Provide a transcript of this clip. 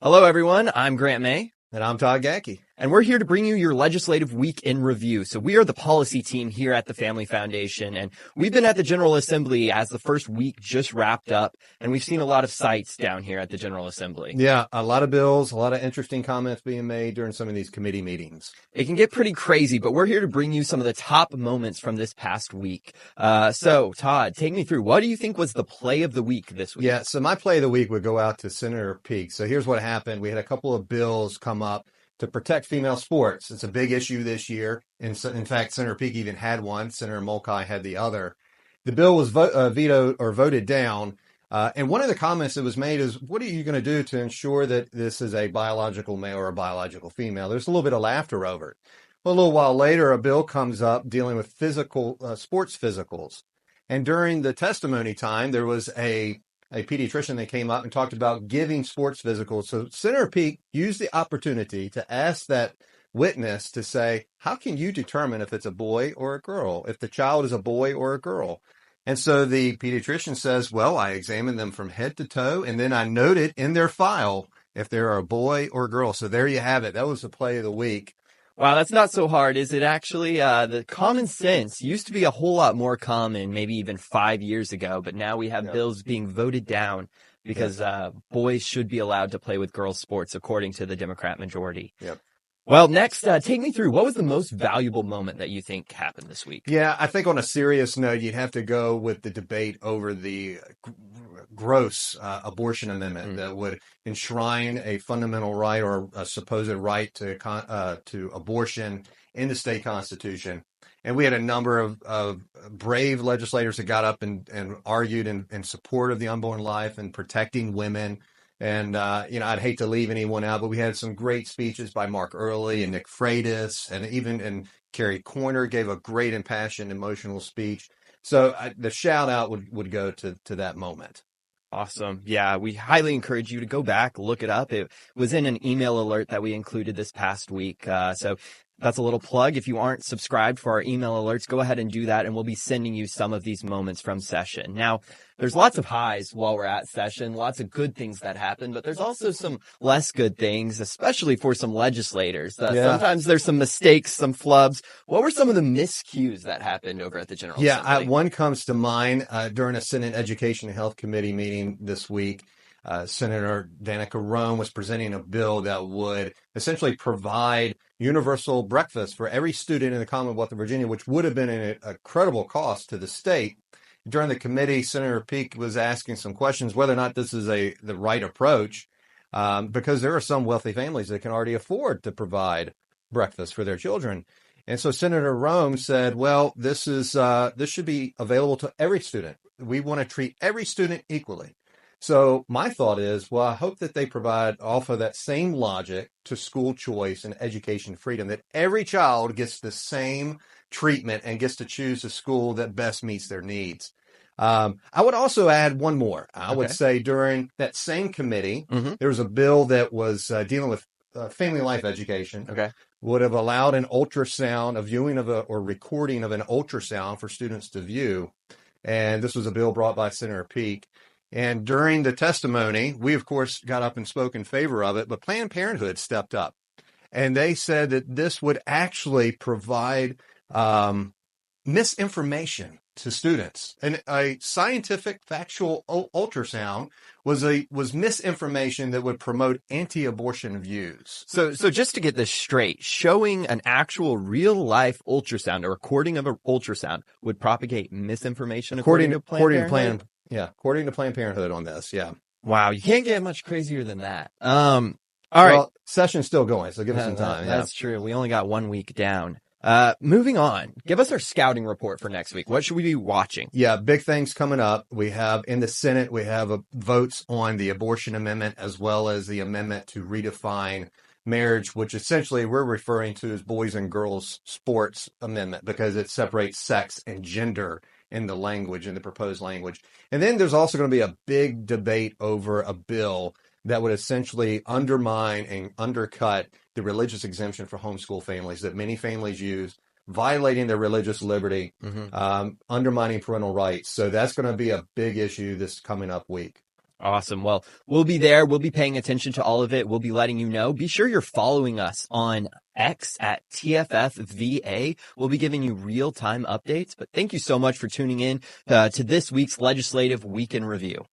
Hello, everyone. I'm Grant May. And I'm Todd Gackey. And we're here to bring you your legislative week in review. So we are the policy team here at the Family Foundation, and we've been at the General Assembly as the first week just wrapped up, and we've seen a lot of sights down here at the General Assembly. Yeah, a lot of bills, a lot of interesting comments being made during some of these committee meetings. It can get pretty crazy, but we're here to bring you some of the top moments from this past week. So, Todd, take me through. What do you think was the play of the week this week? Yeah, so my play of the week would go out to Senator Peake. So here's what happened. We had a couple of bills come up to protect female sports. It's a big issue this year. In fact, Senator Peake even had one. Senator Mulcahy had the other. The bill was vetoed or voted down. And one of the comments that was made is, what are you going to do to ensure that this is a biological male or a biological female? There's a little bit of laughter over it. Well, a little while later, a bill comes up dealing with sports physicals. And during the testimony time, there was a pediatrician that came up and talked about giving sports physicals. So Senator Peake used the opportunity to ask that witness to say, how can you determine if it's a boy or a girl, if the child is a boy or a girl? And so the pediatrician says, well, I examined them from head to toe, and then I noted in their file if they're a boy or a girl. So there you have it. That was the play of the week. Wow, that's not so hard, is it? Actually, the common sense used to be a whole lot more common, maybe even 5 years ago, but now we have bills being voted down because boys should be allowed to play with girls' sports, according to the Democrat majority. Yep. Well, next, take me through. What was the most valuable moment that you think happened this week? Yeah, I think on a serious note, you'd have to go with the debate over the gross abortion amendment that would enshrine a fundamental right or a supposed right to abortion in the state constitution. And we had a number of brave legislators that got up and argued in support of the unborn life and protecting women. And, I'd hate to leave anyone out, but we had some great speeches by Mark Earley and Nick Freitas, and Carrie Corner gave a great impassioned, emotional speech. So the shout out would go to that moment. Awesome. Yeah, we highly encourage you to go back, look it up. It was in an email alert that we included this past week. So that's a little plug. If you aren't subscribed for our email alerts, go ahead and do that, and we'll be sending you some of these moments from session. Now, there's lots of highs while we're at session, lots of good things that happen, but there's also some less good things, especially for some legislators. Sometimes there's some mistakes, some flubs. What were some of the miscues that happened over at the General Assembly? One comes to mind during a Senate Education and Health Committee meeting this week. Senator Danica Roem was presenting a bill that would essentially provide universal breakfast for every student in the Commonwealth of Virginia, which would have been an incredible cost to the state. During the committee, Senator Peake was asking some questions whether or not this is the right approach, because there are some wealthy families that can already afford to provide breakfast for their children. And so Senator Roem said, well, this should be available to every student. We want to treat every student equally. So my thought is, well, I hope that they offer that same logic to school choice and education freedom, that every child gets the same treatment and gets to choose a school that best meets their needs. I would also add one more. I would say during that same committee, there was a bill that was dealing with family life education. Would have allowed an ultrasound, a viewing of or recording of an ultrasound for students to view. And this was a bill brought by Senator Peake. And during the testimony, we, of course, got up and spoke in favor of it, but Planned Parenthood stepped up. And they said that this would actually provide misinformation to students. And a scientific, factual ultrasound was misinformation that would promote anti-abortion views. So just to get this straight, showing an actual real-life ultrasound, a recording of an ultrasound, would propagate misinformation according to Planned Parenthood? According to Planned Parenthood on this, Wow, you can't get much crazier than that. All right. Well, session's still going, so give us some time. That's true. We only got 1 week down. Moving on, give us our scouting report for next week. What should we be watching? Yeah, big things coming up. We have in the Senate, we have votes on the abortion amendment as well as the amendment to redefine marriage, which essentially we're referring to as boys and girls sports amendment because it separates sex and gender in the language, in the proposed language. And then there's also going to be a big debate over a bill that would essentially undermine and undercut the religious exemption for homeschool families that many families use, violating their religious liberty, undermining parental rights. So that's going to be a big issue this coming up week. Awesome. Well, we'll be there. We'll be paying attention to all of it. We'll be letting you know. Be sure you're following us on X at TFFVA. We'll be giving you real-time updates. But thank you so much for tuning in to this week's Legislative Week in Review.